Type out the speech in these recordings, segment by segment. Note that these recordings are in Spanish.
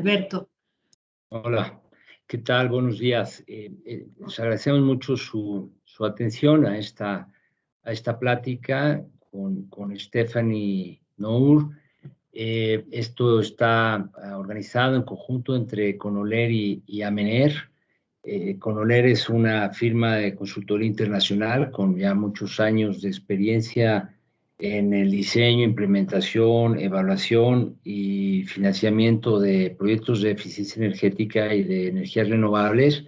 Alberto. Hola, ¿qué tal? Buenos días. Les agradecemos mucho su atención a esta plática con Stephanie Nour. Esto está organizado en conjunto entre Conoler y Amener. Conoler es una firma de consultoría internacional con ya muchos años de experiencia en el diseño, implementación, evaluación y financiamiento de proyectos de eficiencia energética y de energías renovables.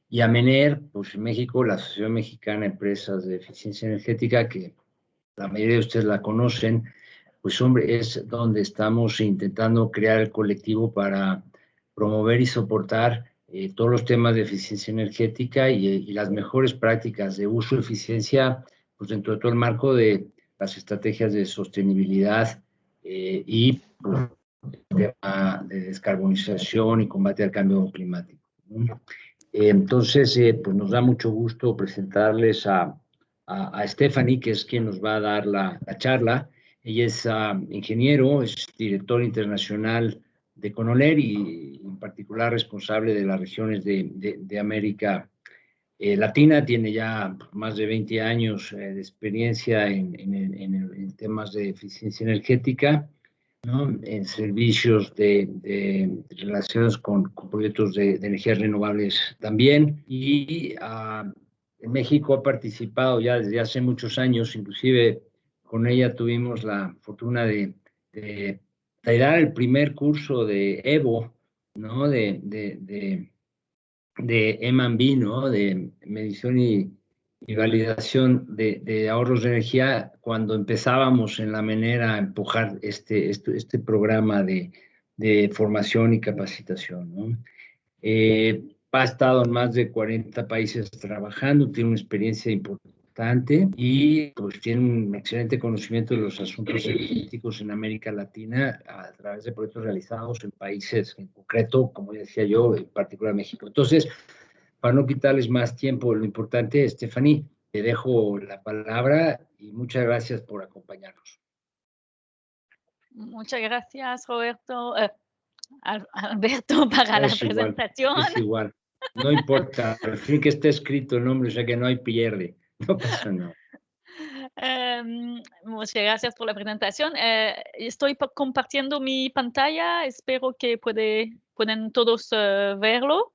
Y Amener, pues en México, la Asociación Mexicana de Empresas de Eficiencia Energética, que la mayoría de ustedes la conocen, pues hombre, es donde estamos intentando crear el colectivo para promover y soportar todos los temas de eficiencia energética y las mejores prácticas de uso y eficiencia, pues dentro de todo el marco de las estrategias de sostenibilidad y pues, de descarbonización y combate al cambio climático, ¿no? Entonces, pues nos da mucho gusto presentarles a Stephanie, que es quien nos va a dar la charla. Ella es ingeniero, es director internacional de Conoler y en particular responsable de las regiones de América Latina. Tiene ya más de 20 años de experiencia en temas de eficiencia energética, ¿no? En servicios relacionados con proyectos de energías renovables también. Y en México ha participado ya desde hace muchos años, inclusive con ella tuvimos la fortuna de dar el primer curso de EVO, ¿no? De M&B, ¿no? De medición y validación de ahorros de energía cuando empezábamos en la manera a empujar este programa de formación y capacitación, ¿no? Ha estado en más de 40 países trabajando, tiene una experiencia importante y pues tiene un excelente conocimiento de los asuntos energéticos en América Latina a través de proyectos realizados en países en concreto, como decía yo, en particular México. Entonces, para no quitarles más tiempo, lo importante, Stephanie, te dejo la palabra y muchas gracias por acompañarnos. Muchas gracias, Roberto. Alberto, para la presentación. Es igual, no importa, al fin que esté escrito el nombre, o sea que no hay pierde, no pasa nada. Muchas gracias por la presentación. Estoy compartiendo mi pantalla, espero que pueden todos verlo.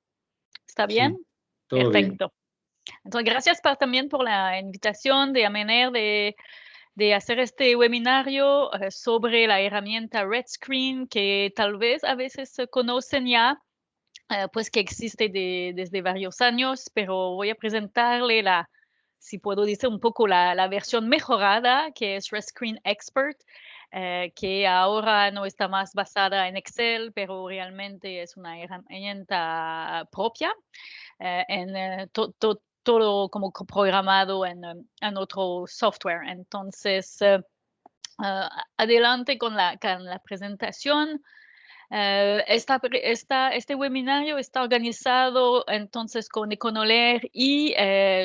¿Está bien? Sí, todo perfecto. Bien. Entonces, gracias también por la invitación de Amener de hacer este webinario sobre la herramienta RedScreen, que tal vez a veces conocen ya, pues que existe desde varios años, pero voy a presentarle si puedo decir un poco la versión mejorada, que es RedScreen Expert, que ahora no está más basada en Excel, pero realmente es una herramienta propia, todo como programado en otro software. Entonces, adelante con la presentación. Este webinario está organizado entonces con Econoler y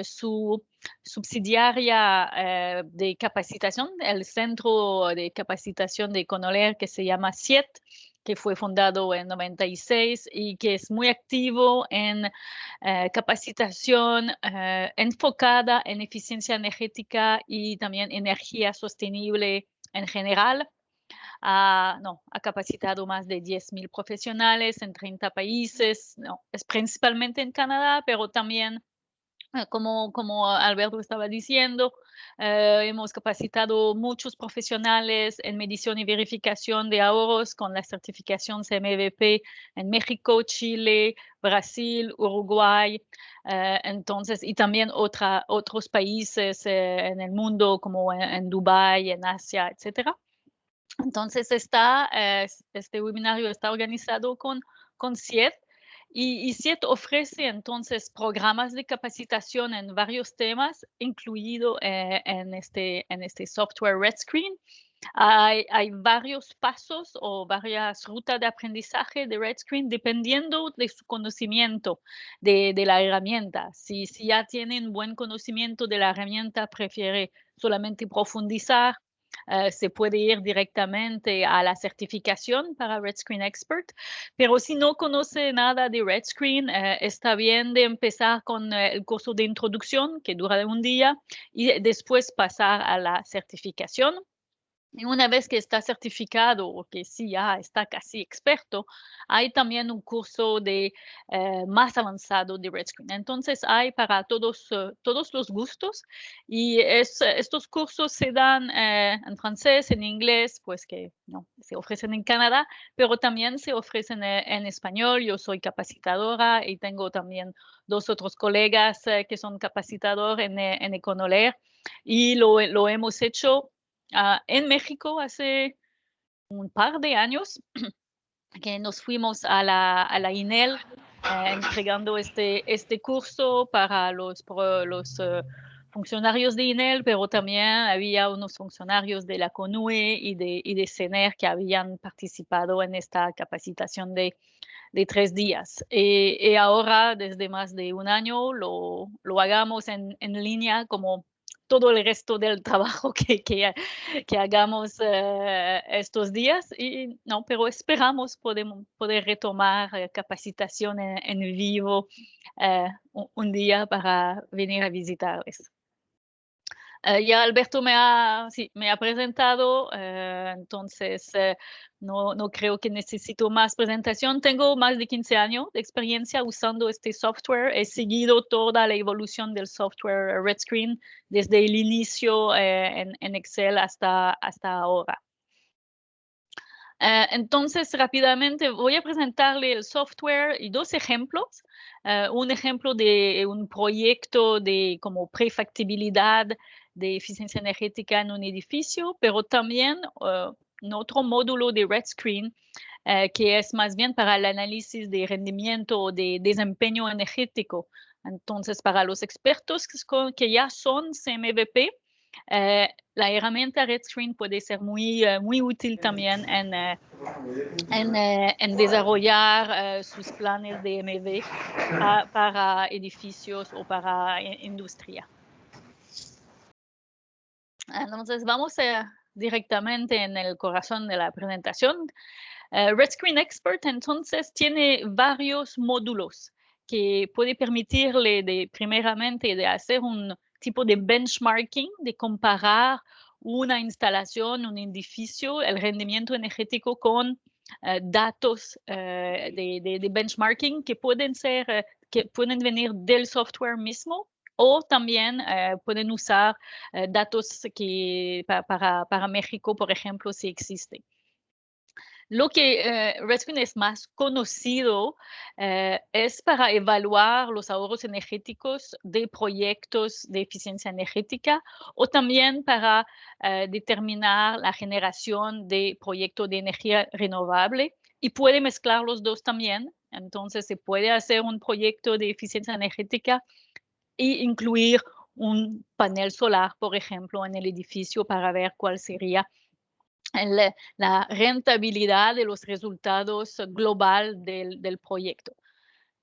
su subsidiaria de capacitación, el Centro de Capacitación de Econoler, que se llama CIET, que fue fundado en 96 y que es muy activo en capacitación enfocada en eficiencia energética y también energía sostenible en general. Ha capacitado más de 10,000 profesionales en 30 países, es principalmente en Canadá, pero también, como Alberto estaba diciendo, hemos capacitado muchos profesionales en medición y verificación de ahorros con la certificación CMVP en México, Chile, Brasil, Uruguay, entonces, y también otros países en el mundo, como en Dubái, en Asia, etcétera. Entonces, este webinario está organizado con CIET y CIET ofrece entonces programas de capacitación en varios temas, incluido en este software RedScreen. Hay varios pasos o varias rutas de aprendizaje de RedScreen dependiendo de su conocimiento de la herramienta. Si ya tienen buen conocimiento de la herramienta, prefiere solamente profundizar. se puede ir directamente a la certificación para Red Screen Expert, pero si no conoce nada de Red Screen, está bien de empezar con el curso de introducción que dura un día y después pasar a la certificación. Y una vez que está certificado o que sí ya está casi experto, hay también un curso de más avanzado de Red Screen. Entonces hay para todos los gustos y estos cursos se dan en francés, en inglés, pues que no se ofrecen en Canadá, pero también se ofrecen en español. Yo soy capacitadora y tengo también 2 otros colegas que son capacitadores en Econoler y lo hemos hecho en México hace un par de años que nos fuimos a la INEL entregando este curso para los funcionarios de INEL, pero también había unos funcionarios de la CONUE y de CENER que habían participado en esta capacitación de 3 días. Y ahora, desde más de un año, lo hagamos en línea como todo el resto del trabajo que hagamos estos días. Y no, pero esperamos poder retomar capacitación en vivo un día para venir a visitarles. Ya Alberto me ha presentado, entonces no creo que necesito más presentación. Tengo más de 15 años de experiencia usando este software. He seguido toda la evolución del software Red Screen desde el inicio en Excel hasta ahora. Entonces, rápidamente voy a presentarle el software y 2 ejemplos. Un ejemplo de un proyecto de como prefactibilidad de eficiencia energética en un edificio, pero también otro módulo de Red Screen que es más bien para el análisis de rendimiento o de desempeño energético. Entonces, para los expertos que ya son CMVP, la herramienta Red Screen puede ser muy útil también en desarrollar sus planes de MV para edificios o para industria. Entonces, vamos directamente en el corazón de la presentación. Red Screen Expert, entonces, tiene varios módulos que puede permitirle primeramente de hacer un tipo de benchmarking, de comparar una instalación, un edificio, el rendimiento energético con datos de benchmarking que pueden venir del software mismo o también pueden usar datos para México, por ejemplo, si existe. Lo que Red Screen es más conocido es para evaluar los ahorros energéticos de proyectos de eficiencia energética o también para determinar la generación de proyectos de energía renovable y puede mezclar los dos también. Entonces se puede hacer un proyecto de eficiencia energética e incluir un panel solar, por ejemplo, en el edificio para ver cuál sería la rentabilidad de los resultados global del proyecto.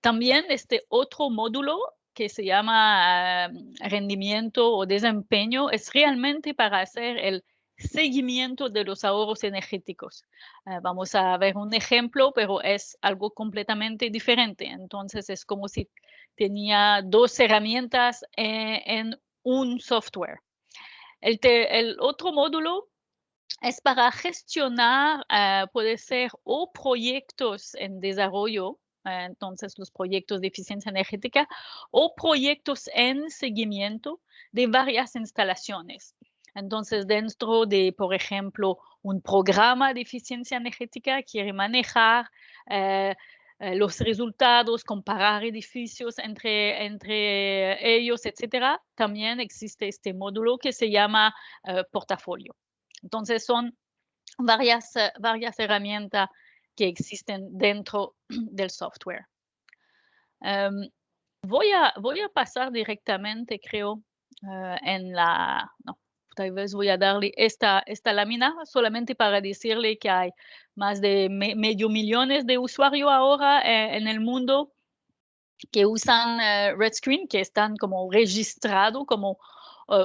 También este otro módulo que se llama rendimiento o desempeño es realmente para hacer el seguimiento de los ahorros energéticos. Vamos a ver un ejemplo, pero es algo completamente diferente. Entonces es como si tenía 2 herramientas en un software. El otro módulo es para gestionar, puede ser o proyectos en desarrollo, entonces los proyectos de eficiencia energética, o proyectos en seguimiento de varias instalaciones. Entonces, dentro de, por ejemplo, un programa de eficiencia energética, quiere manejar los resultados, comparar edificios entre ellos, etcétera. También existe este módulo que se llama portafolio. Entonces, son varias herramientas que existen dentro del software. Voy a pasar directamente, creo, tal vez voy a darle esta lámina solamente para decirle que hay más de medio millón de usuarios ahora en el mundo que usan Red Screen, que están como registrados como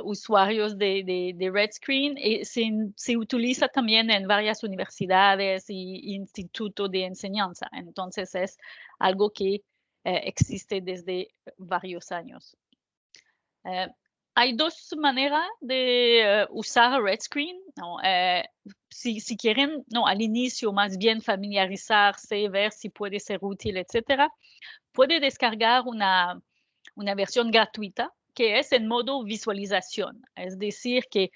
usuarios de RedScreen y se utiliza también en varias universidades y institutos de enseñanza. Entonces es algo que existe desde varios años. Hay dos maneras de usar RedScreen, ¿no? Si quieren, no, al inicio más bien familiarizarse, ver si puede ser útil, etcétera, puede descargar una versión gratuita que es en modo visualización, es decir, que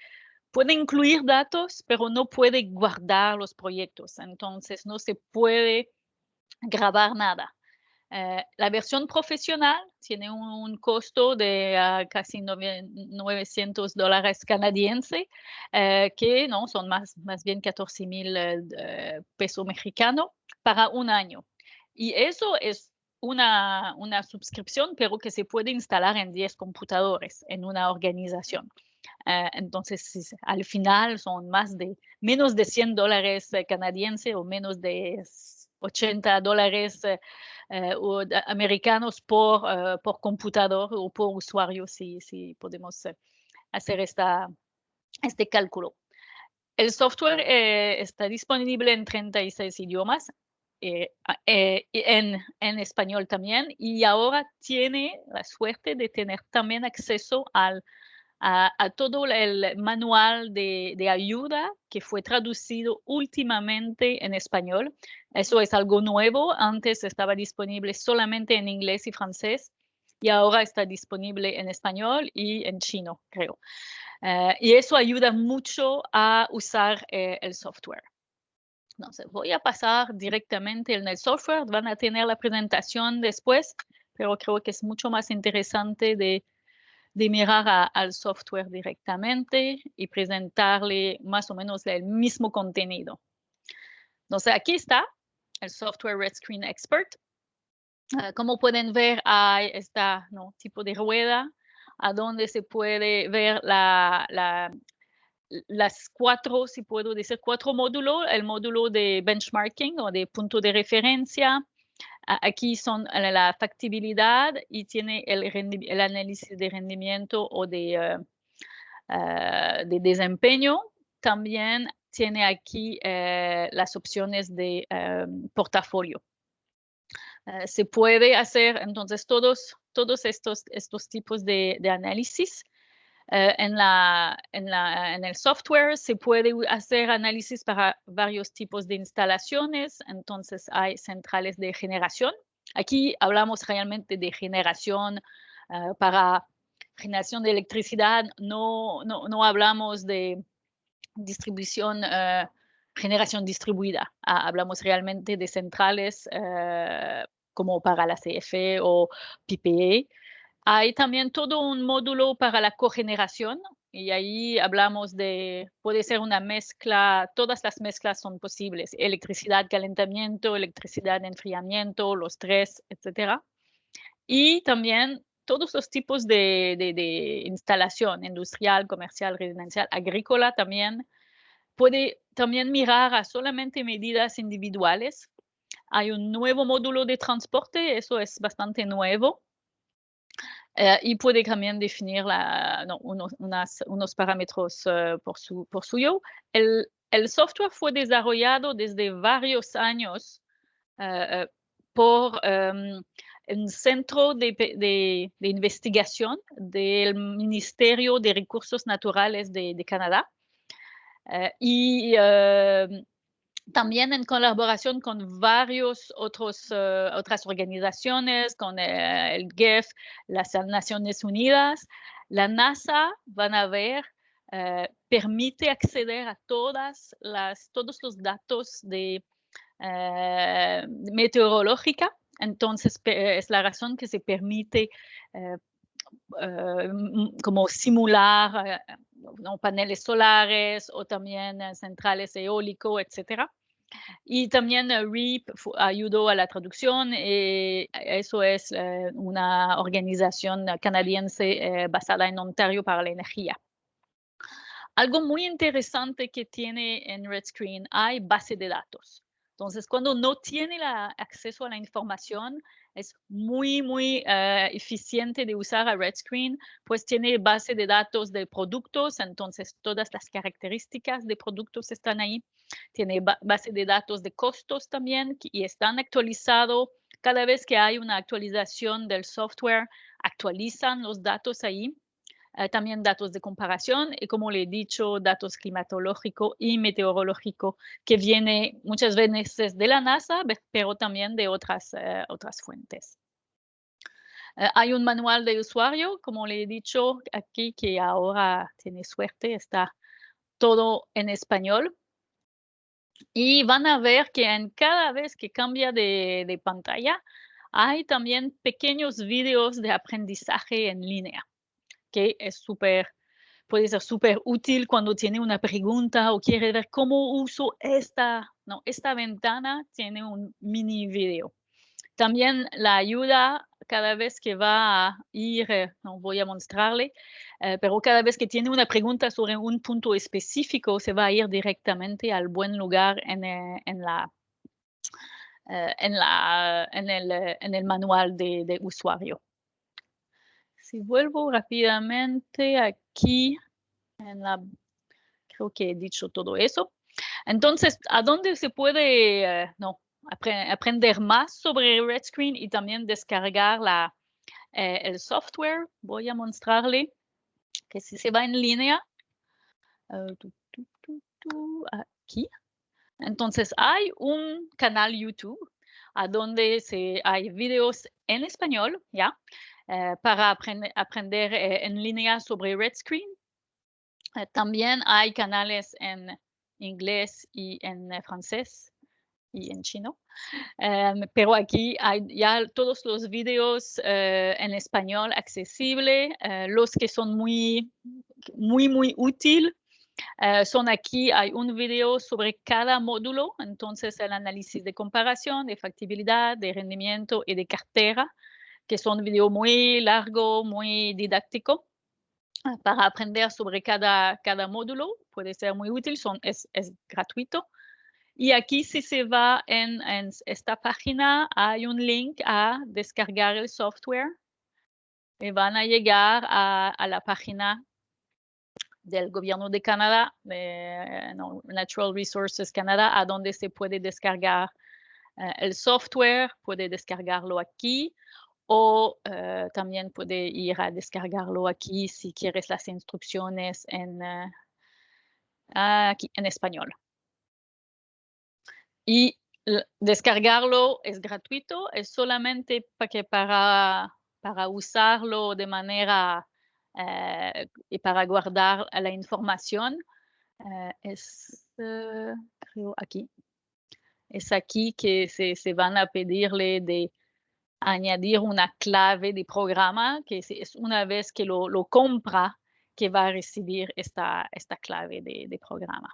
puede incluir datos, pero no puede guardar los proyectos, entonces no se puede grabar nada. La versión profesional tiene un costo de casi $900 canadienses, que no son más bien 14,000 pesos mexicanos para un año. Y eso es una suscripción, pero que se puede instalar en 10 computadores en una organización. Entonces, al final son menos de $100 canadienses o menos de $80 americanos por computador o por usuario, si podemos hacer este cálculo. El software está disponible en 36 idiomas, en español también, y ahora tiene la suerte de tener también acceso a todo el manual de ayuda que fue traducido últimamente en español. Eso es algo nuevo. Antes estaba disponible solamente en inglés y francés y ahora está disponible en español y en chino, creo. Y eso ayuda mucho a usar el software. Entonces, voy a pasar directamente en el software. Van a tener la presentación después, pero creo que es mucho más interesante de mirar al software directamente y presentarle más o menos el mismo contenido. Entonces, aquí está el software RedScreen Expert. Como pueden ver, hay este tipo de rueda a donde se puede ver las cuatro, si puedo decir, 4 módulos. El módulo de benchmarking o de punto de referencia. Aquí son la factibilidad y tiene el análisis de rendimiento o de desempeño. También tiene aquí las opciones de portafolio. Se puede hacer entonces todos estos tipos de análisis. En el software se puede hacer análisis para varios tipos de instalaciones, entonces hay centrales de generación. Aquí hablamos realmente de generación para generación de electricidad, no hablamos de distribución, generación distribuida, hablamos realmente de centrales como para la CFE o PPA. Hay también todo un módulo para la cogeneración y ahí hablamos puede ser una mezcla, todas las mezclas son posibles, electricidad, calentamiento, electricidad, enfriamiento, los tres, etc. Y también todos los tipos de instalación industrial, comercial, residencial, agrícola también. Puede también mirar a solamente medidas individuales. Hay un nuevo módulo de transporte, eso es bastante nuevo. Y puede también definir unos parámetros por suyo. El software fue desarrollado desde varios años por un centro de investigación del Ministerio de Recursos Naturales de Canadá. Y también en colaboración con varios otras organizaciones, con el GEF, las Naciones Unidas, la NASA, van a ver, permite acceder a todos los datos de meteorológica. Entonces, es la razón que se permite como simular paneles solares o también centrales eólicos, etc. Y también REAP ayudó a la traducción. Eso es una organización canadiense basada en Ontario para la energía. Algo muy interesante que tiene en RedScreen, hay base de datos. Entonces, cuando no tiene acceso a la información, es muy eficiente de usar a RedScreen, pues tiene base de datos de productos, entonces todas las características de productos están ahí. Tiene base de datos de costos también y están actualizados. Cada vez que hay una actualización del software, actualizan los datos ahí. También datos de comparación y, como le he dicho, datos climatológico y meteorológico que viene muchas veces de la NASA, pero también de otras fuentes. Hay un manual de usuario, como le he dicho aquí, que ahora tiene suerte, está todo en español. Y van a ver que en cada vez que cambia de pantalla, hay también pequeños videos de aprendizaje en línea, que es puede ser súper útil cuando tiene una pregunta o quiere ver cómo uso esta ventana, tiene un mini video. También la ayuda cada vez que va a ir, no voy a mostrarle, pero cada vez que tiene una pregunta sobre un punto específico, se va a ir directamente al buen lugar en el manual de usuario. Si vuelvo rápidamente aquí, creo que he dicho todo eso. Entonces, ¿a dónde se puede aprender más sobre RedScreen y también descargar el software? Voy a mostrarle que si se va en línea, aquí. Entonces, hay un canal YouTube a donde hay videos en español, ¿ya? Para aprender en línea sobre RedScreen. También hay canales en inglés y en francés y en chino. Pero aquí hay ya todos los videos en español accesible. Los que son muy útil son aquí. Hay un video sobre cada módulo, entonces el análisis de comparación, de factibilidad, de rendimiento y de cartera, que son videos muy largos, muy didácticos. Para aprender sobre cada módulo, puede ser muy útil, es gratuito. Y aquí, si se va en esta página, hay un link a descargar el software y van a llegar a la página del gobierno de Canadá, Natural Resources Canada, a donde se puede descargar el software, puede descargarlo aquí, o también puede ir a descargarlo aquí si quieres las instrucciones aquí en español. Y descargarlo es gratuito, es solamente para usarlo de manera y para guardar la información. Creo aquí. Es aquí que se van a pedirle de añadir una clave de programa, que es una vez que lo compra, que va a recibir esta clave de programa.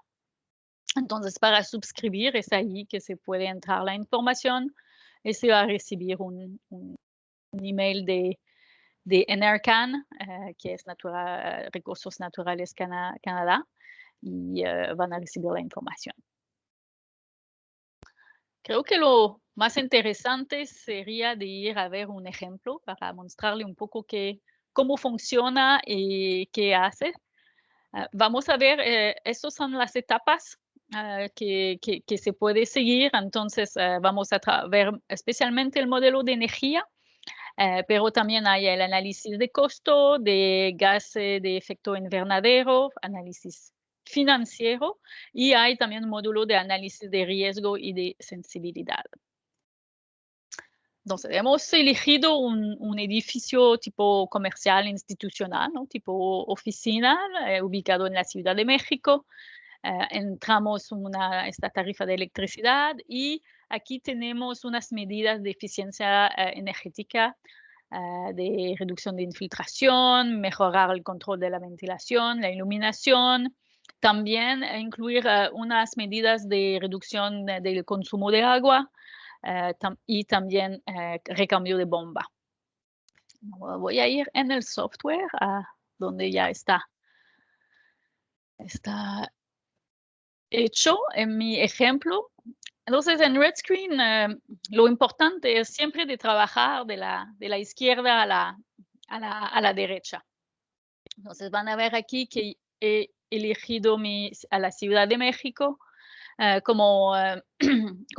Entonces, para suscribir, es ahí que se puede entrar la información y se va a recibir un email de NRCan, que es Recursos Naturales Canadá, y van a recibir la información. Creo que lo más interesante sería de ir a ver un ejemplo para mostrarle un poco cómo funciona y qué hace. Vamos a ver, estas son las etapas que se puede seguir. Entonces, vamos a ver especialmente el modelo de energía, pero también hay el análisis de costo, de gases de efecto invernadero, análisis financiero, y hay también un módulo de análisis de riesgo y de sensibilidad. Entonces, hemos elegido un edificio tipo comercial institucional, ¿no? Tipo oficina, ubicado en la Ciudad de México. Entramos esta tarifa de electricidad y aquí tenemos unas medidas de eficiencia energética, de reducción de infiltración, mejorar el control de la ventilación, la iluminación. También incluir unas medidas de reducción del consumo de agua y también recambio de bomba. Voy a ir en el software donde ya está hecho en mi ejemplo. Entonces, en Red Screen, lo importante es siempre de trabajar de la izquierda a la derecha. Entonces, van a ver aquí que he elegido a la Ciudad de México como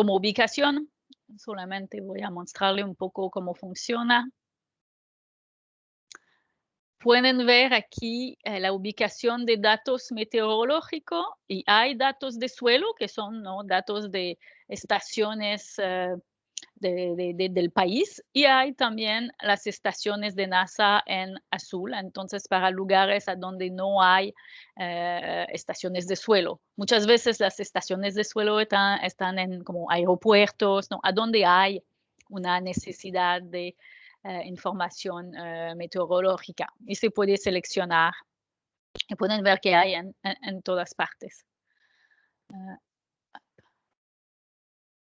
ubicación. Solamente voy a mostrarle un poco cómo funciona. Pueden ver aquí la ubicación de datos meteorológicos y hay datos de suelo que son, ¿no?, datos de estaciones del país, y hay también las estaciones de NASA en azul, entonces para lugares a donde no hay estaciones de suelo. Muchas veces las estaciones de suelo están en como aeropuertos, ¿no?, a donde hay una necesidad de información meteorológica, y se puede seleccionar y pueden ver que hay en todas partes.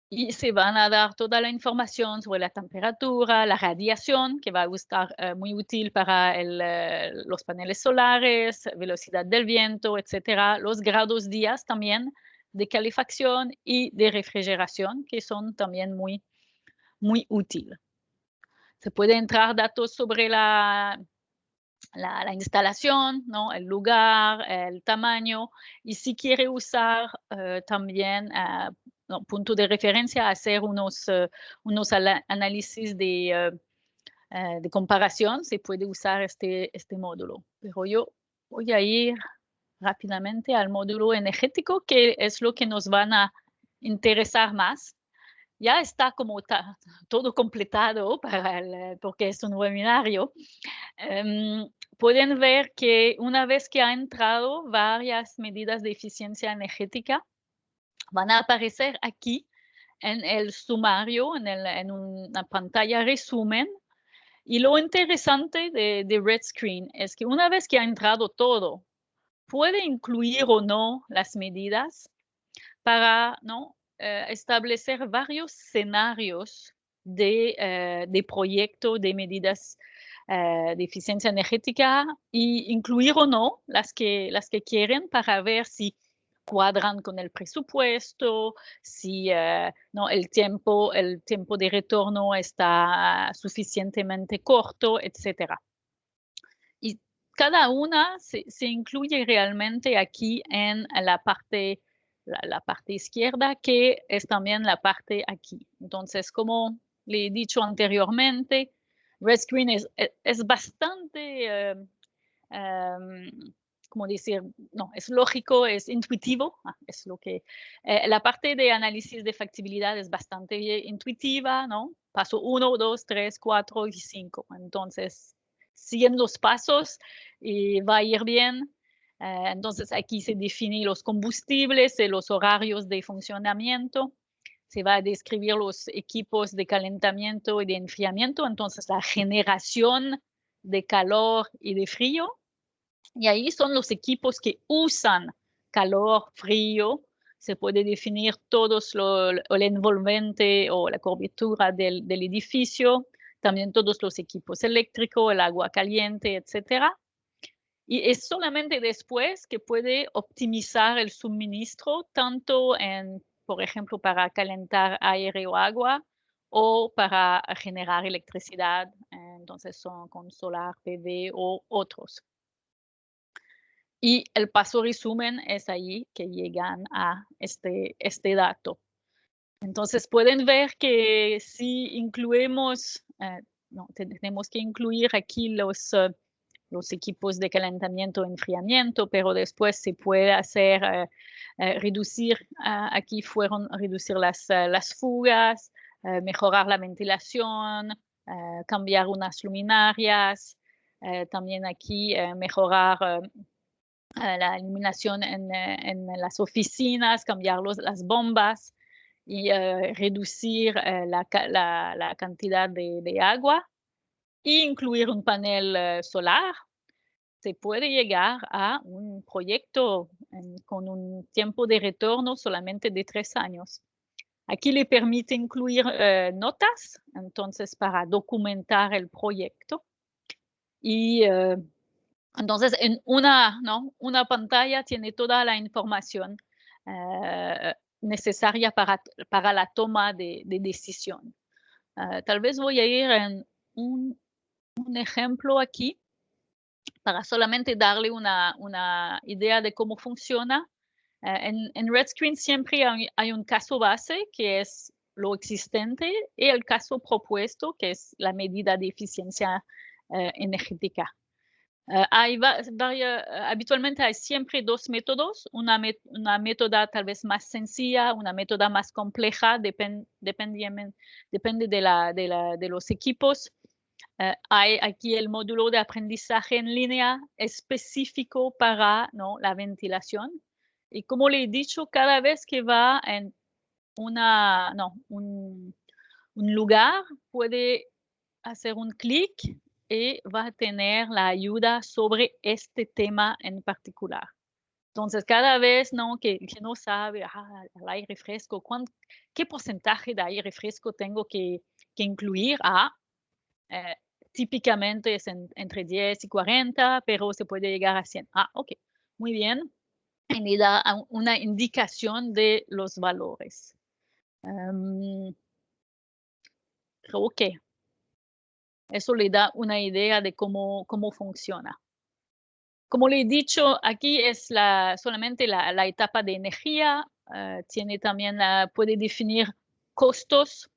Y se van a dar toda la información sobre la temperatura, la radiación, que va a estar muy útil para los paneles solares, velocidad del viento, etcétera. Los grados días también de calefacción y de refrigeración, que son también muy, muy útiles. Se puede entrar datos sobre la instalación, ¿no?, el lugar, el tamaño, y si quiere usar también no, punto de referencia, hacer unos análisis de comparación, se puede usar este módulo. Pero yo voy a ir rápidamente al módulo energético, que es lo que nos van a interesar más. Ya está como todo completado porque es un webinario. Pueden ver que una vez que ha entrado varias medidas de eficiencia energética, van a aparecer aquí en el sumario, en una pantalla resumen. Y lo interesante de Red Screen es que una vez que ha entrado todo, puede incluir o no las medidas para, ¿no?, establecer varios escenarios de proyecto de medidas de eficiencia energética, e incluir o no las que quieren, para ver si cuadran con el presupuesto, si no, el tiempo de retorno está suficientemente corto, etcétera. Y cada una se incluye realmente aquí en la parte izquierda, que es también la parte aquí. Entonces, como le he dicho anteriormente, Red Screen es bastante, ¿cómo decir? No, es lógico, es intuitivo. Es lo que, la parte de análisis de factibilidad es bastante intuitiva, ¿no? Paso 1, 2, 3, 4 y 5. Entonces, siguen los pasos y va a ir bien. Entonces, aquí se definen los combustibles y los horarios de funcionamiento. Se va a describir los equipos de calentamiento y de enfriamiento, entonces la generación de calor y de frío. Y ahí son los equipos que usan calor, frío. Se puede definir todos el envolvente o la cobertura del edificio, también todos los equipos eléctricos, el agua caliente, etcétera. Y es solamente después que puede optimizar el suministro, tanto por ejemplo, para calentar aire o agua, o para generar electricidad, entonces son con solar, PV o otros. Y el paso resumen es ahí que llegan a este dato. Entonces pueden ver que si incluimos, no, tenemos que incluir aquí los equipos de calentamiento, enfriamiento, pero después se puede hacer, reducir, aquí fueron reducir las fugas, mejorar la ventilación, cambiar unas luminarias, también aquí mejorar la iluminación en las oficinas, cambiar las bombas y reducir la cantidad de agua, e incluir un panel solar. Se puede llegar a un proyecto con un tiempo de retorno solamente de 3 años. Aquí le permite incluir notas, entonces para documentar el proyecto. Y entonces en una pantalla tiene toda la información necesaria para la toma de decisión. Tal vez voy a ir en un ejemplo aquí para solamente darle una idea de cómo funciona. En Red Screen siempre hay un caso base, que es lo existente, y el caso propuesto, que es la medida de eficiencia energética. Habitualmente hay siempre dos métodos, una métoda tal vez más sencilla, una métoda más compleja, depende de los equipos. Hay aquí el módulo de aprendizaje en línea específico para, ¿no?, la ventilación. Y como le he dicho, cada vez que va en un lugar, puede hacer un clic y va a tener la ayuda sobre este tema en particular. Entonces, cada vez, ¿no?, que no sabe, el aire fresco, ¿qué porcentaje de aire fresco tengo que incluir? Típicamente es entre 10 y 40, pero se puede llegar a 100. Ok, muy bien. Y le da una indicación de los valores. Creo que eso le da una idea de cómo funciona. Como le he dicho, aquí es solamente la etapa de energía. Tiene también, puede definir costos,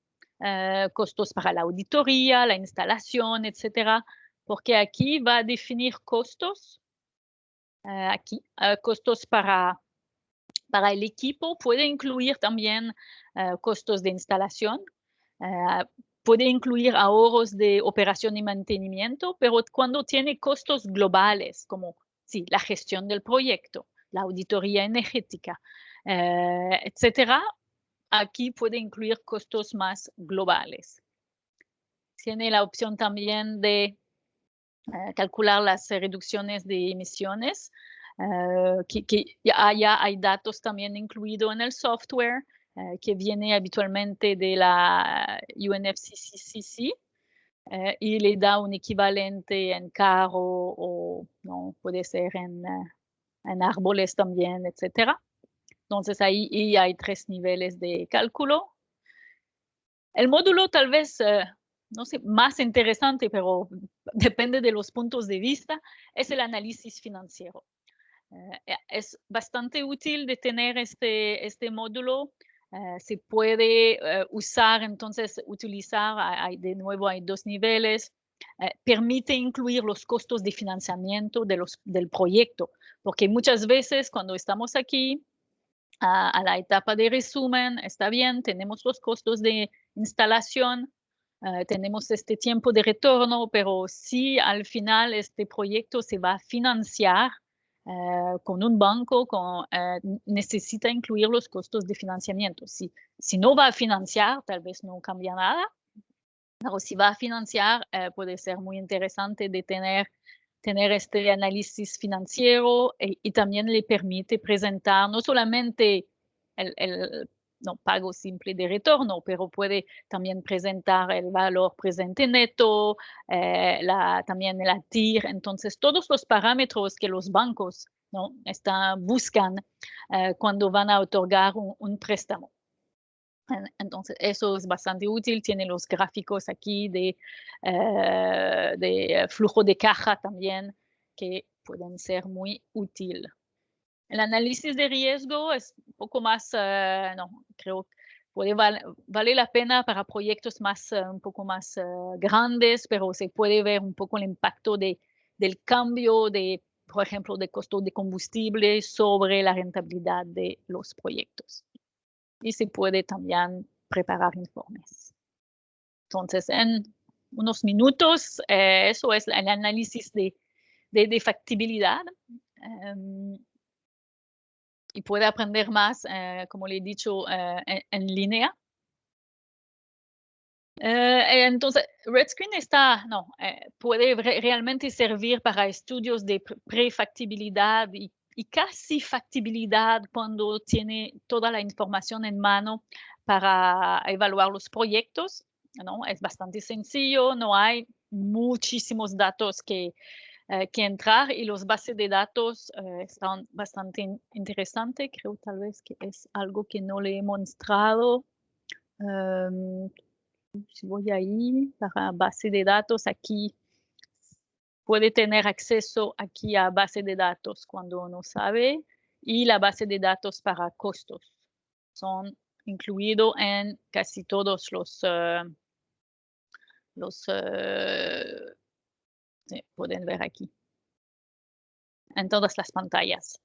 costos para la auditoría, la instalación, etcétera, porque aquí va a definir costos. Aquí, costos para el equipo, puede incluir también costos de instalación, puede incluir ahorros de operación y mantenimiento, pero cuando tiene costos globales, como la gestión del proyecto, la auditoría energética, etcétera, aquí puede incluir costos más globales. Tiene la opción también de calcular las reducciones de emisiones, que ya hay datos también incluidos en el software, que viene habitualmente de la UNFCCC, y le da un equivalente en carro o no, puede ser en árboles también, etcétera. Entonces ahí hay 3 niveles de cálculo. El módulo tal vez, no sé, más interesante, pero depende de los puntos de vista, es el análisis financiero. Es bastante útil de tener este módulo. Se puede usar, entonces, de nuevo hay 2 niveles. Permite incluir los costos de financiamiento del proyecto, porque muchas veces cuando estamos aquí, a la etapa de resumen, está bien, tenemos los costos de instalación, tenemos este tiempo de retorno, pero si al final este proyecto se va a financiar con un banco, necesita incluir los costos de financiamiento. Si no va a financiar, tal vez no cambia nada, pero si va a financiar, puede ser muy interesante de tener este análisis financiero, y también le permite presentar no solamente el pago simple de retorno, pero puede también presentar el valor presente neto, también la TIR. Entonces, todos los parámetros que los bancos, ¿no?, buscan cuando van a otorgar un préstamo. Entonces, eso es bastante útil. Tiene los gráficos aquí de flujo de caja también, que pueden ser muy útil. El análisis de riesgo es un poco más, creo que vale la pena para proyectos un poco más grandes, pero se puede ver un poco el impacto del cambio por ejemplo, de costo de combustible sobre la rentabilidad de los proyectos. Y se puede también preparar informes. Entonces, en unos minutos, eso es el análisis de factibilidad. Y puede aprender más, como le he dicho, en línea. Entonces, Red Screen puede realmente servir para estudios de prefactibilidad y casi factibilidad cuando tiene toda la información en mano para evaluar los proyectos, ¿no? Es bastante sencillo, no hay muchísimos datos que que entrar y los bases de datos están bastante interesantes. Creo tal vez que es algo que no le he mostrado. Si voy ahí para base de datos, aquí puede tener acceso aquí a base de datos cuando uno sabe, y la base de datos para costos. Son incluidos en casi todos pueden ver aquí, en todas las pantallas.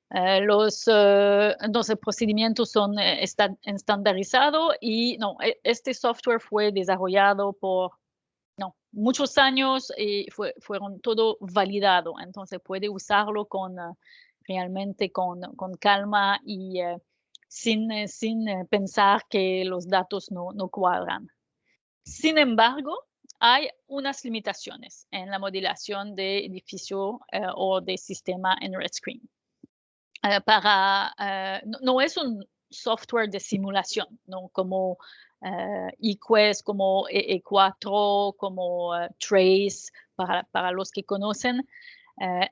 Entonces, procedimientos son estandarizados y este software fue desarrollado por muchos años y fueron todo validado. Entonces, puede usarlo realmente con calma y sin pensar que los datos no cuadran. Sin embargo, hay unas limitaciones en la modelación de edificio o de sistema en RedScreen. No es un software de simulación, ¿no? Como eQuest, como E4, como Trace, para los que conocen.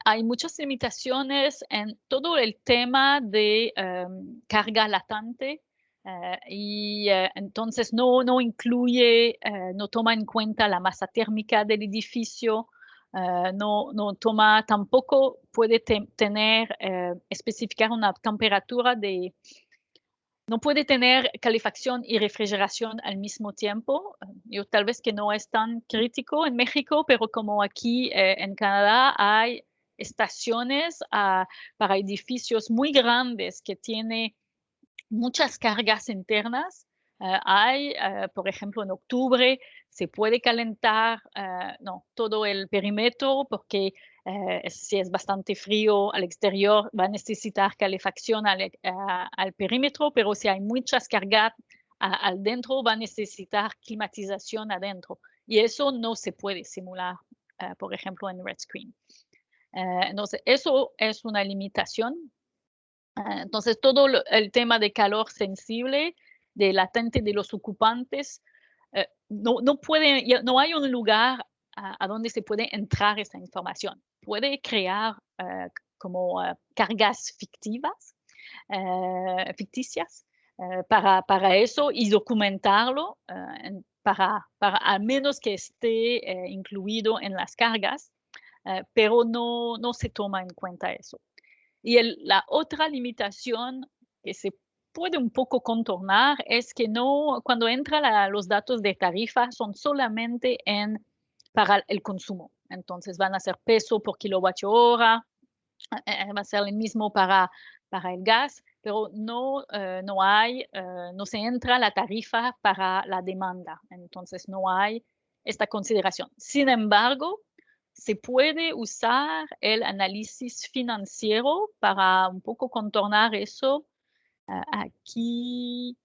Hay muchas limitaciones en todo el tema de carga latente y entonces no incluye, no toma en cuenta la masa térmica del edificio, no toma, tampoco puede tener, especificar una temperatura no puede tener calefacción y refrigeración al mismo tiempo. Yo tal vez que no es tan crítico en México, pero como aquí en Canadá hay estaciones para edificios muy grandes que tienen muchas cargas internas. Por ejemplo, en octubre se puede calentar todo el perímetro porque si es bastante frío al exterior va a necesitar calefacción al perímetro, pero si hay muchas cargas al dentro va a necesitar climatización adentro. Y eso no se puede simular, por ejemplo, en RedScreen. Entonces, eso es una limitación. Entonces, todo el tema de calor sensible, de latente de los ocupantes, no hay un lugar a donde se puede entrar esa información. Puede crear como cargas ficticias para eso y documentarlo para al menos que esté incluido en las cargas, pero no se toma en cuenta eso. Y la otra limitación que se puede un poco contornar es que cuando entran los datos de tarifa son solamente para el consumo. Entonces van a ser peso por kilovatio hora, va a ser el mismo para el gas, pero no se entra la tarifa para la demanda. Entonces no hay esta consideración. Sin embargo, se puede usar el análisis financiero para un poco contornar eso. Aquí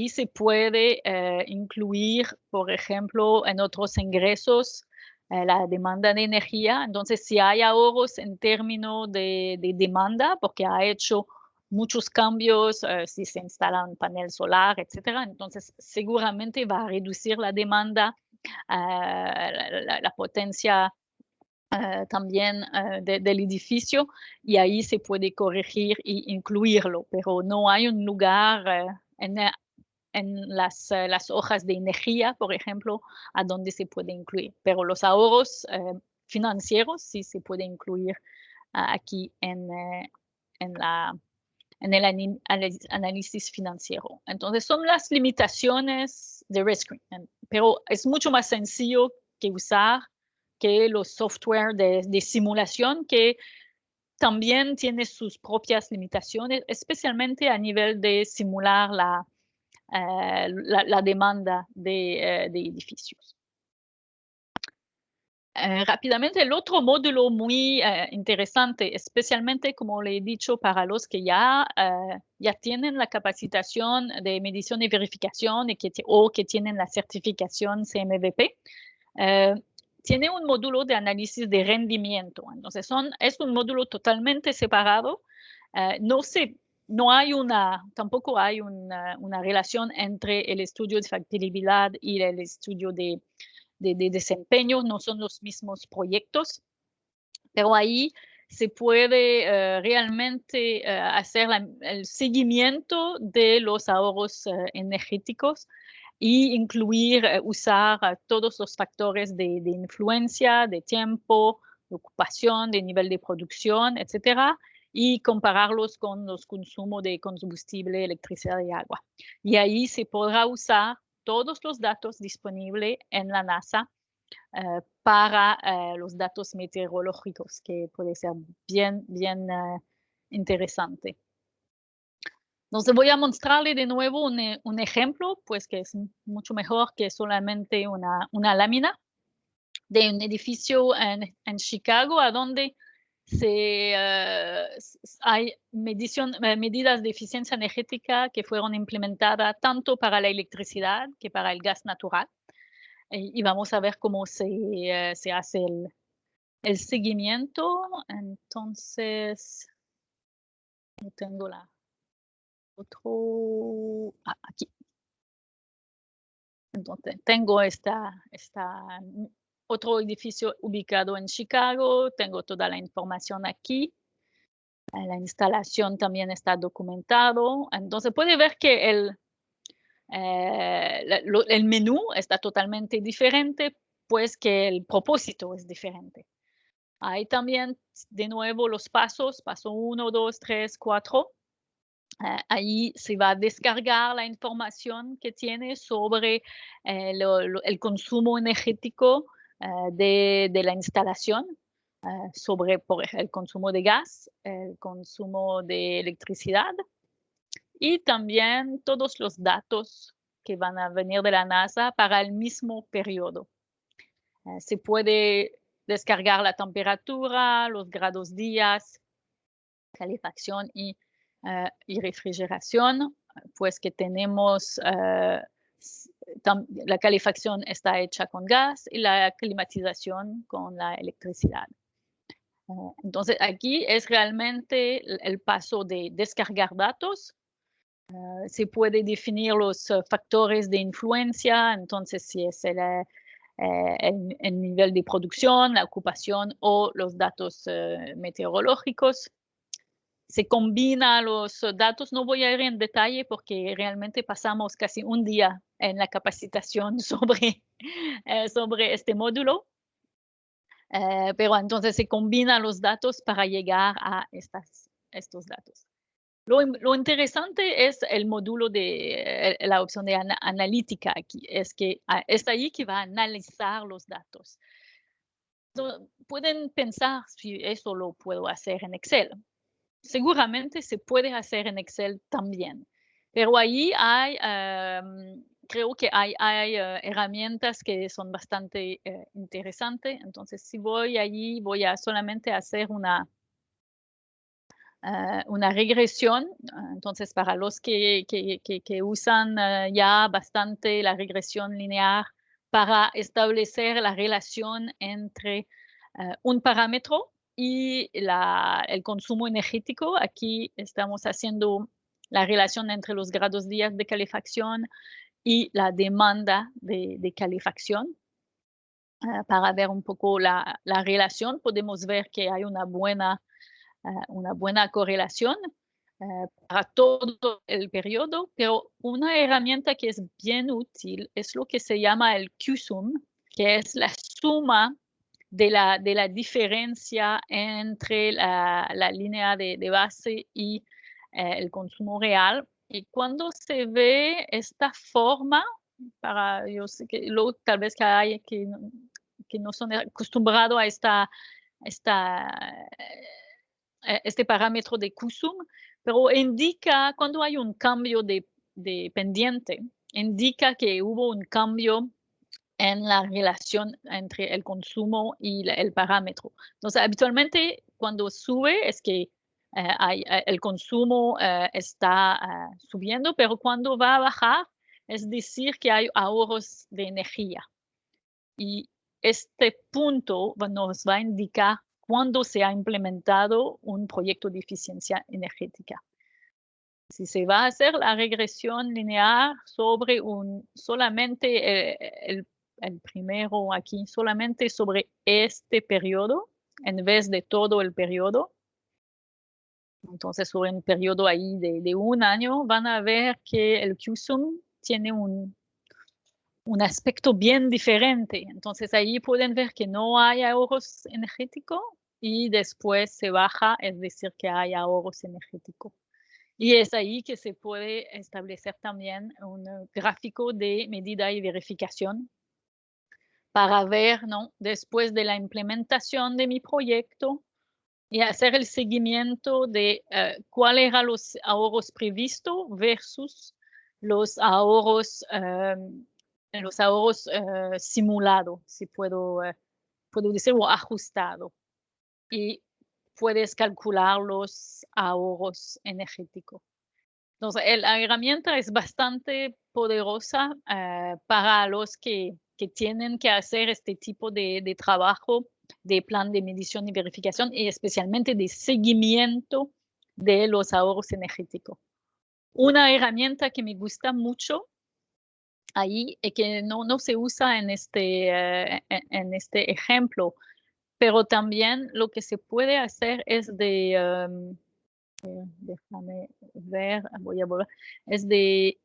se puede incluir, por ejemplo, en otros ingresos, la demanda de energía. Entonces, si hay ahorros en términos de demanda, porque ha hecho muchos cambios, si se instala un panel solar, etcétera, entonces seguramente va a reducir la demanda, la potencia también del edificio, y ahí se puede corregir e incluirlo, pero no hay un lugar en las hojas de energía, por ejemplo, a donde se puede incluir. Pero los ahorros financieros sí se puede incluir aquí en el análisis financiero. Entonces, son las limitaciones de RedScreen, pero es mucho más sencillo que usar que los software de simulación, que también tiene sus propias limitaciones, especialmente a nivel de simular la demanda de edificios. Rápidamente, el otro módulo muy interesante, especialmente, como le he dicho, para los que ya tienen la capacitación de medición y verificación o que tienen la certificación CMVP, tiene un módulo de análisis de rendimiento. Entonces, es un módulo totalmente separado. Tampoco hay una relación entre el estudio de factibilidad y el estudio de desempeño, no son los mismos proyectos, pero ahí se puede realmente hacer el seguimiento de los ahorros energéticos y incluir, usar todos los factores de influencia, de tiempo, de ocupación, de nivel de producción, etcétera, y compararlos con los consumos de combustible, electricidad y agua. Y ahí se podrá usar todos los datos disponibles en la NASA para los datos meteorológicos, que puede ser bien interesante. Entonces voy a mostrarle de nuevo un ejemplo, pues que es mucho mejor que solamente una lámina de un edificio en Chicago, a donde hay medidas de eficiencia energética que fueron implementadas tanto para la electricidad que para el gas natural. Y vamos a ver cómo se hace el seguimiento. Entonces, no tengo aquí. Entonces, tengo otro edificio ubicado en Chicago, tengo toda la información aquí. La instalación también está documentado. Entonces, puede ver que el menú está totalmente diferente, pues que el propósito es diferente. Hay también, de nuevo, los pasos, paso 1, 2, 3, 4. Ahí se va a descargar la información que tiene sobre el consumo energético de la instalación, sobre el consumo de gas, el consumo de electricidad y también todos los datos que van a venir de la NASA para el mismo periodo. Se puede descargar la temperatura, los grados días, calefacción y refrigeración, pues que tenemos, la calefacción está hecha con gas y la climatización con la electricidad. Entonces aquí es realmente el paso de descargar datos. Se puede definir los factores de influencia, entonces si es el nivel de producción, la ocupación o los datos meteorológicos. Se combina los datos, no voy a ir en detalle porque realmente pasamos casi un día en la capacitación sobre este módulo, pero entonces se combinan los datos para llegar a estos datos. Lo interesante es el módulo de la opción de analítica aquí, es que es ahí que va a analizar los datos. Pueden pensar si eso lo puedo hacer en Excel. Seguramente se puede hacer en Excel también, pero ahí hay, creo que hay herramientas que son bastante interesantes. Entonces, si voy allí, voy a solamente hacer una regresión. Entonces, para los que usan ya bastante la regresión lineal para establecer la relación entre un parámetro y el consumo energético. Aquí estamos haciendo la relación entre los grados días de calefacción y la demanda de calefacción. Para ver un poco la relación, podemos ver que hay una buena correlación para todo el periodo, pero una herramienta que es bien útil es lo que se llama el QSUM, que es la suma de la diferencia entre la línea de base y el consumo real. Y cuando se ve esta forma, yo sé que tal vez que hay que no son acostumbrados a este parámetro de QSUM, pero indica cuando hay un cambio de pendiente, indica que hubo un cambio en la relación entre el consumo y el parámetro. Entonces, habitualmente cuando sube es que el consumo está subiendo, pero cuando va a bajar es decir que hay ahorros de energía. Y este punto nos va a indicar cuándo se ha implementado un proyecto de eficiencia energética. Si se va a hacer la regresión lineal sobre solamente el primero aquí solamente sobre este periodo, en vez de todo el periodo. Entonces, sobre un periodo ahí de 1 año, van a ver que el QSUM tiene un aspecto bien diferente. Entonces, ahí pueden ver que no hay ahorros energéticos y después se baja, es decir, que hay ahorros energéticos. Y es ahí que se puede establecer también un gráfico de medida y verificación para ver, ¿no? Después de la implementación de mi proyecto y hacer el seguimiento de cuáles eran los ahorros previstos versus los ahorros simulados, si puedo decir, o ajustados. Y puedes calcular los ahorros energéticos. Entonces, la herramienta es bastante poderosa para los que tienen que hacer este tipo de trabajo de plan de medición y verificación y especialmente de seguimiento de los ahorros energéticos. Una herramienta que me gusta mucho ahí y que no se usa en este ejemplo, pero también lo que se puede hacer es déjame ver, voy a volver, es de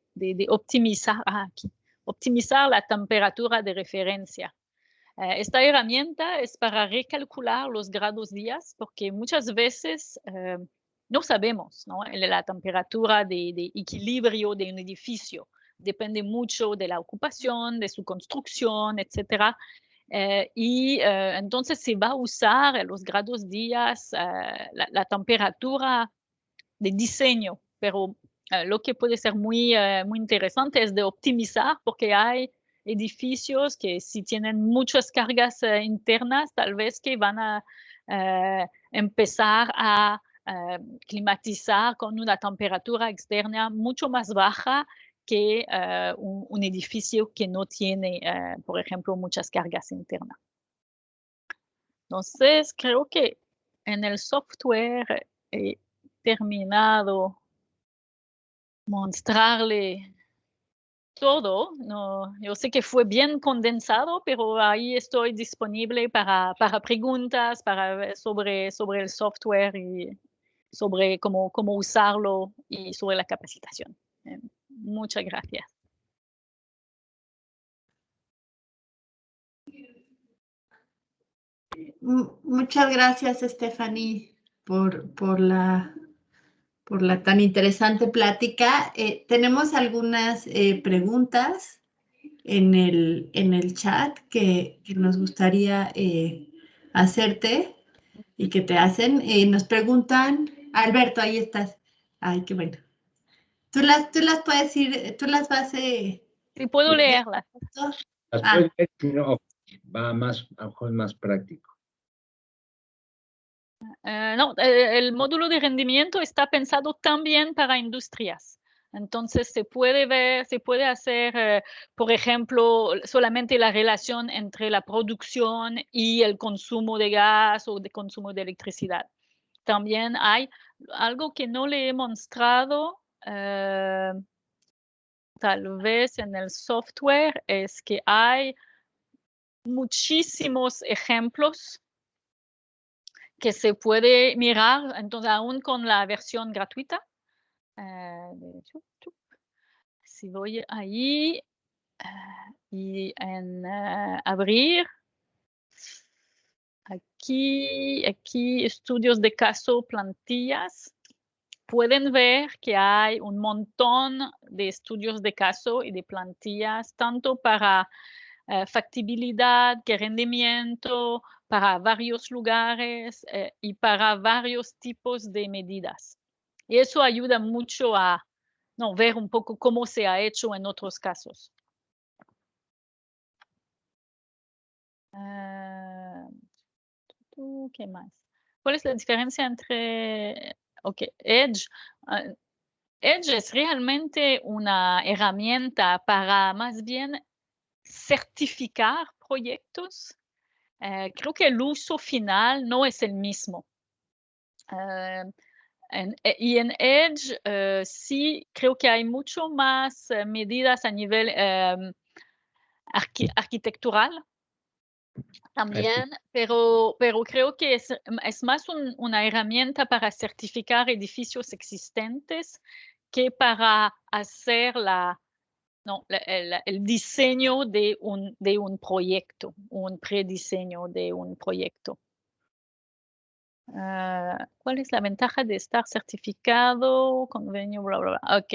optimizar, aquí, optimizar la temperatura de referencia. Esta herramienta es para recalcular los grados días, porque muchas veces no sabemos, ¿no? La temperatura de equilibrio de un edificio. Depende mucho de la ocupación, de su construcción, etc. Entonces se va a usar los grados días, la temperatura de diseño, pero lo que puede ser muy interesante es de optimizar, porque hay edificios que si tienen muchas cargas internas, tal vez que van a empezar a climatizar con una temperatura externa mucho más baja que un edificio que no tiene, por ejemplo, muchas cargas internas. Entonces, creo que en el software he terminado mostrarle todo. No, yo sé que fue bien condensado, pero ahí estoy disponible para preguntas sobre el software y sobre cómo usarlo y sobre la capacitación. Muchas gracias. Muchas gracias, Stephanie, por la tan interesante plática. Tenemos algunas preguntas en el chat que nos gustaría hacerte y que te hacen. Nos preguntan, Alberto, ahí estás. Ay, qué bueno. Tú las puedes ir, tú las vas... Sí, puedo leerlas. Las puedes ver, no, va más, a lo mejor más práctico. No, el módulo de rendimiento está pensado también para industrias. Entonces se puede ver, se puede hacer, por ejemplo, solamente la relación entre la producción y el consumo de gas o de consumo de electricidad. También hay algo que no le he mostrado, tal vez en el software, es que hay muchísimos ejemplos que se puede mirar, entonces aún con la versión gratuita. Si voy ahí y en abrir, aquí estudios de caso, plantillas, pueden ver que hay un montón de estudios de caso y de plantillas, tanto para factibilidad, que rendimiento, para varios lugares y para varios tipos de medidas. Y eso ayuda mucho a ver un poco cómo se ha hecho en otros casos. ¿Qué más? ¿Cuál es la diferencia entre Edge? Edge es realmente una herramienta para más bien certificar proyectos. Creo que el uso final no es el mismo. Y en Edge sí creo que hay mucho más medidas a nivel arquitectural también, pero creo que es más una herramienta para certificar edificios existentes que para hacer el diseño de un proyecto, un prediseño de un proyecto. ¿Cuál es la ventaja de estar certificado? Convenio, bla, bla, bla. Ok.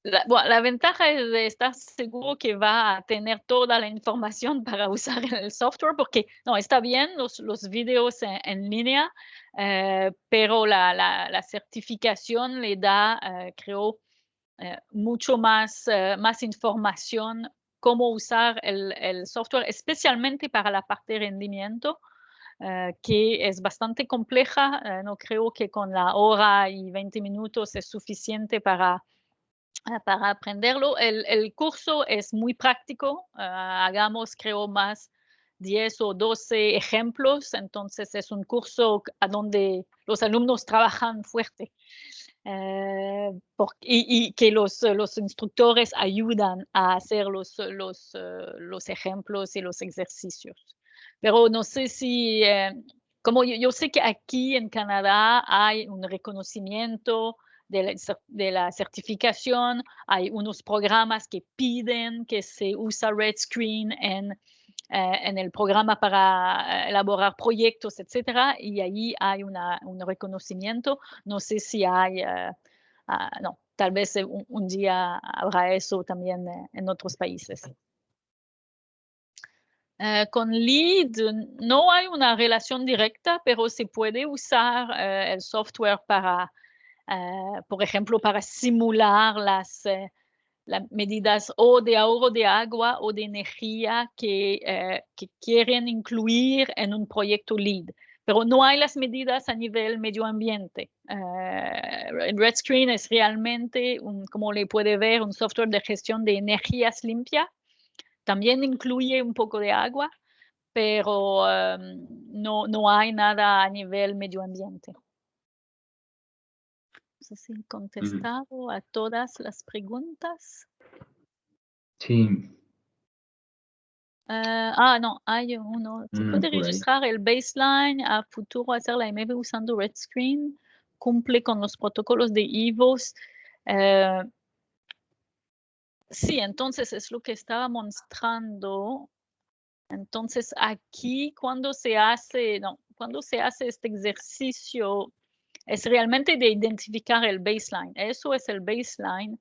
La ventaja es de estar seguro que va a tener toda la información para usar el software, porque no, está bien los videos en línea, pero la certificación le da, creo, mucho más información cómo usar el software, especialmente para la parte de rendimiento, que es bastante compleja. No creo que con la hora y 20 minutos es suficiente para aprenderlo. El curso es muy práctico. Hagamos, creo, más 10 o 12 ejemplos. Entonces, es un curso a donde los alumnos trabajan fuerte. Y que los instructores ayudan a hacer los ejemplos y los ejercicios. Pero no sé si, como yo sé que aquí en Canadá hay un reconocimiento de la certificación, hay unos programas que piden que se usa Red Screen en el programa para elaborar proyectos, etcétera, y ahí hay un reconocimiento. No sé si hay, no, tal vez un día habrá eso también en otros países. Con LEED no hay una relación directa, pero se puede usar el software para, por ejemplo, para simular las medidas o de ahorro de agua o de energía que quieren incluir en un proyecto LEED. Pero no hay las medidas a nivel medio ambiente. Red Screen es realmente, como le puede ver, un software de gestión de energías limpias. También incluye un poco de agua, pero no hay nada a nivel medio ambiente. No sé si he contestado a todas las preguntas. Sí. No, hay uno. ¿Se puede registrar el baseline a futuro hacer la MV usando Red Screen? ¿Cumple con los protocolos de IVOS? Sí, entonces es lo que estaba mostrando. Entonces aquí cuando se hace este ejercicio es realmente de identificar el baseline. Eso es el baseline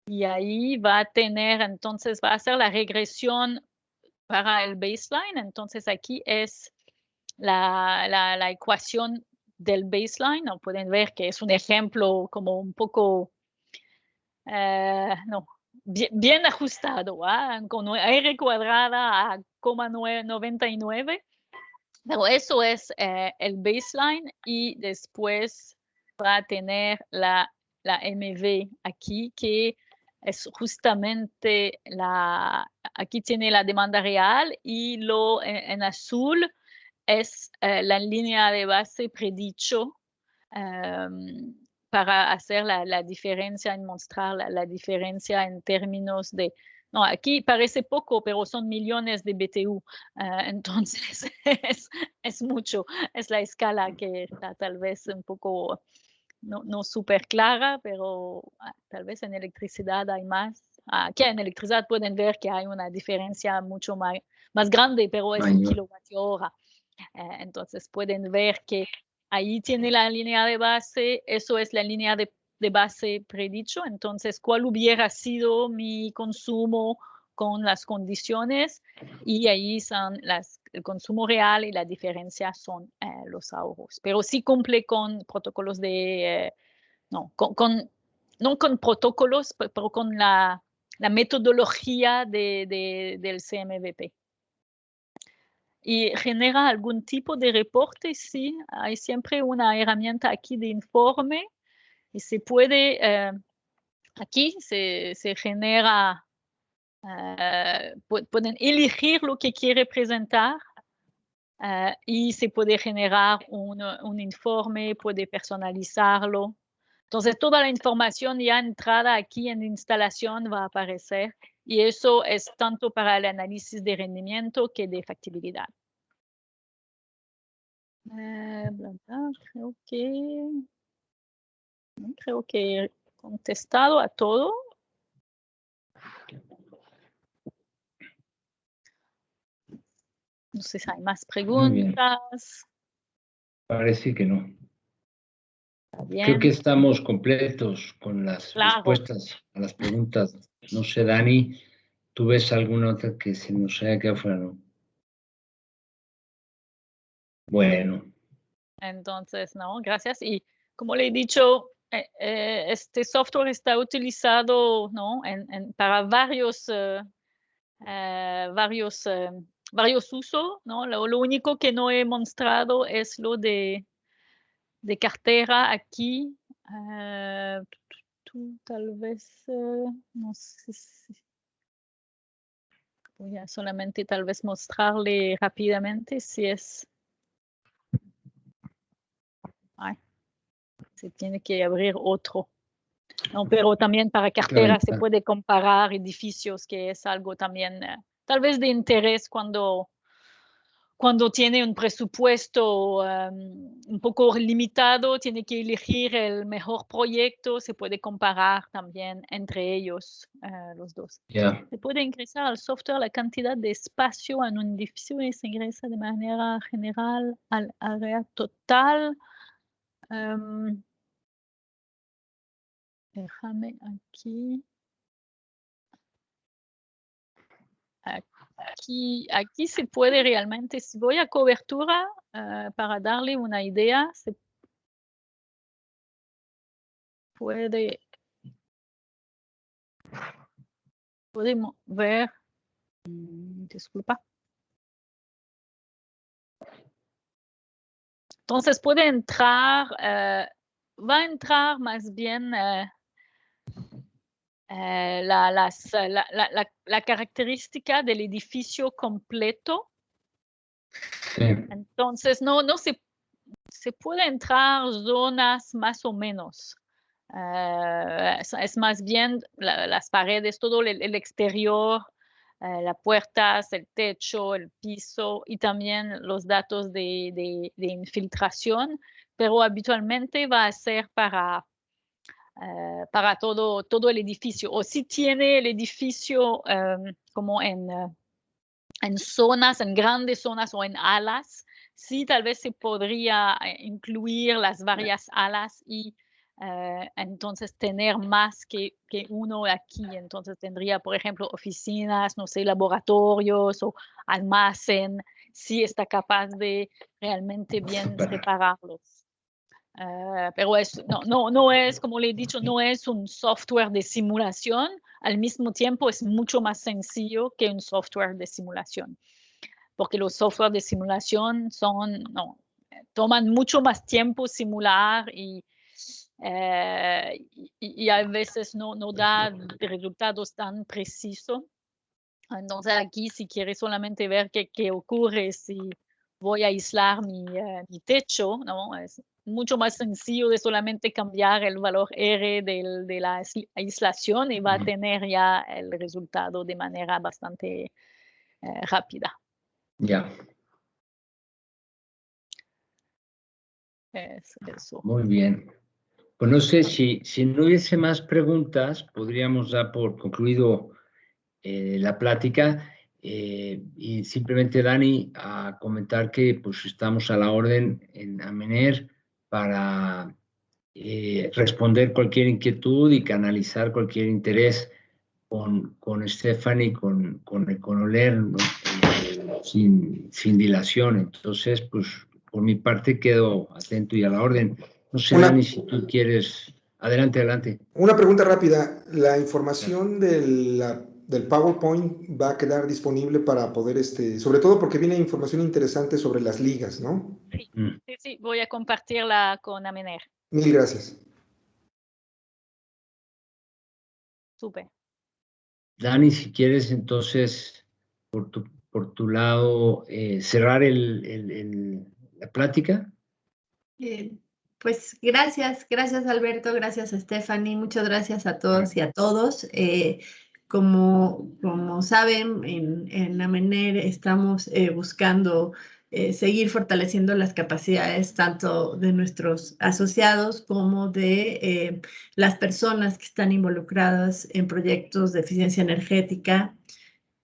y ahí va a tener, entonces va a hacer la regresión para el baseline. Entonces aquí es la ecuación del baseline. ¿No? Pueden ver que es un ejemplo como un poco, bien ajustado, con R cuadrada a 0,99. Pero eso es el baseline y después va a tener la MV aquí, que es justamente aquí tiene la demanda real y en azul es la línea de base predicho para hacer la diferencia, en mostrar la diferencia en términos de, no, aquí parece poco, pero son millones de BTU, entonces es mucho, es la escala que está tal vez un poco no súper clara, pero tal vez en electricidad hay más. Aquí en electricidad pueden ver que hay una diferencia mucho más grande, pero es un kilovatio hora. Entonces pueden ver que ahí tiene la línea de base, eso es la línea de base predicho. Entonces, ¿cuál hubiera sido mi consumo con las condiciones? Y ahí son el consumo real y la diferencia son los ahorros. Pero sí cumple con protocolos de, no con protocolos, pero con la metodología del CMVP. Y genera algún tipo de reporte, sí, hay siempre una herramienta aquí de informe y se puede, aquí se genera, pueden elegir lo que quiere presentar y se puede generar un informe, puede personalizarlo. Entonces, toda la información ya entrada aquí en instalación va a aparecer y eso es tanto para el análisis de rendimiento que de factibilidad. Creo que he contestado a todo. No sé si hay más preguntas. Parece que no. Bien. Creo que estamos completos con las respuestas a las preguntas. No sé, Dani, ¿tú ves alguna otra que se nos haya quedado fuera? ¿No? Bueno. Entonces, no, gracias. Y como le he dicho, este software está utilizado, ¿no? Para varios usos, ¿no? Lo único que no he mostrado es lo de cartera aquí. Tú tal vez, no sé si voy a solamente tal vez mostrarle rápidamente si es... Ay, se tiene que abrir otro. No, pero también para cartera se puede comparar edificios, que es algo también tal vez de interés cuando tiene un presupuesto un poco limitado, tiene que elegir el mejor proyecto, se puede comparar también entre ellos los dos. Yeah. Se puede ingresar al software la cantidad de espacio en un edificio y se ingresa de manera general al área total. Déjame aquí. Aquí se puede realmente, si voy a cobertura, para darle una idea, se puede podemos ver, disculpa. Entonces puede entrar, va a entrar más bien la característica del edificio completo. Sí. Entonces no se puede entrar zonas más o menos. Es más bien las paredes, todo el exterior, las puertas, el techo, el piso y también los datos de infiltración, pero habitualmente va a ser para todo el edificio. O si tiene el edificio como en zonas, en grandes zonas o en alas, sí tal vez se podría incluir las varias alas y entonces tener más que uno aquí. Entonces tendría, por ejemplo, oficinas, no sé, laboratorios o almacén, si está capaz de realmente bien separarlos. Pero no es, como le he dicho, no es un software de simulación. Al mismo tiempo es mucho más sencillo que un software de simulación. Porque los softwares de simulación toman mucho más tiempo simular y a veces no da resultados tan precisos. Entonces aquí, si quieres solamente ver qué ocurre si voy a aislar mi techo, ¿no? Es mucho más sencillo de solamente cambiar el valor R de la aislación y va a tener ya el resultado de manera bastante rápida. Ya. Eso. Muy bien. Pues no sé, si no hubiese más preguntas, podríamos dar por concluido la plática y simplemente, Dani, a comentar que pues estamos a la orden en Amener para responder cualquier inquietud y canalizar cualquier interés con Stephanie, con Econoler, ¿no? sin dilación. Entonces, pues por mi parte quedo atento y a la orden. No sé, Dani, si tú quieres. Adelante, adelante. Una pregunta rápida. ¿La información del PowerPoint va a quedar disponible para poder, sobre todo porque viene información interesante sobre las ligas, ¿no? Sí, voy a compartirla con Amener. Mil gracias. Súper. Dani, si quieres, entonces, por tu lado, cerrar la plática. Pues gracias Alberto, gracias Stephanie, muchas gracias a todos y a todos. Como saben, en Amener estamos buscando seguir fortaleciendo las capacidades tanto de nuestros asociados como de las personas que están involucradas en proyectos de eficiencia energética.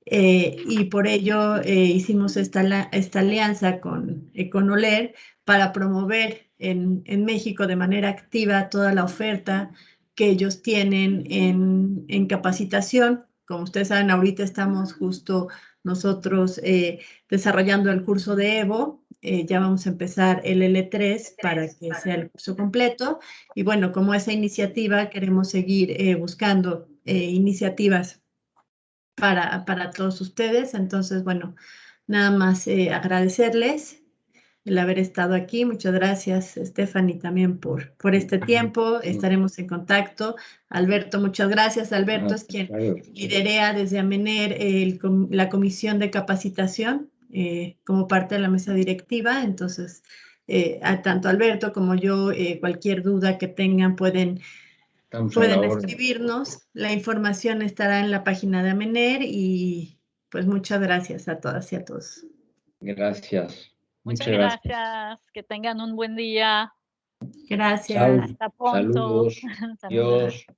Y por ello hicimos esta alianza con Econoler para promover en México de manera activa toda la oferta que ellos tienen en capacitación. Como ustedes saben, ahorita estamos justo nosotros desarrollando el curso de Evo. Ya vamos a empezar el L3 para que sea el curso completo. Y bueno, como esa iniciativa, queremos seguir buscando iniciativas para todos ustedes. Entonces, bueno, nada más agradecerles el haber estado aquí. Muchas gracias, Stephanie, también por este tiempo. Estaremos en contacto. Alberto, muchas gracias. Alberto es quien lidera desde Amener la comisión de capacitación como parte de la mesa directiva. Entonces, tanto Alberto como yo, cualquier duda que tengan pueden escribirnos. La información estará en la página de Amener y pues muchas gracias a todas y a todos. Gracias. Muchas gracias. Que tengan un buen día. Gracias. Hasta pronto. Saludos. Adiós.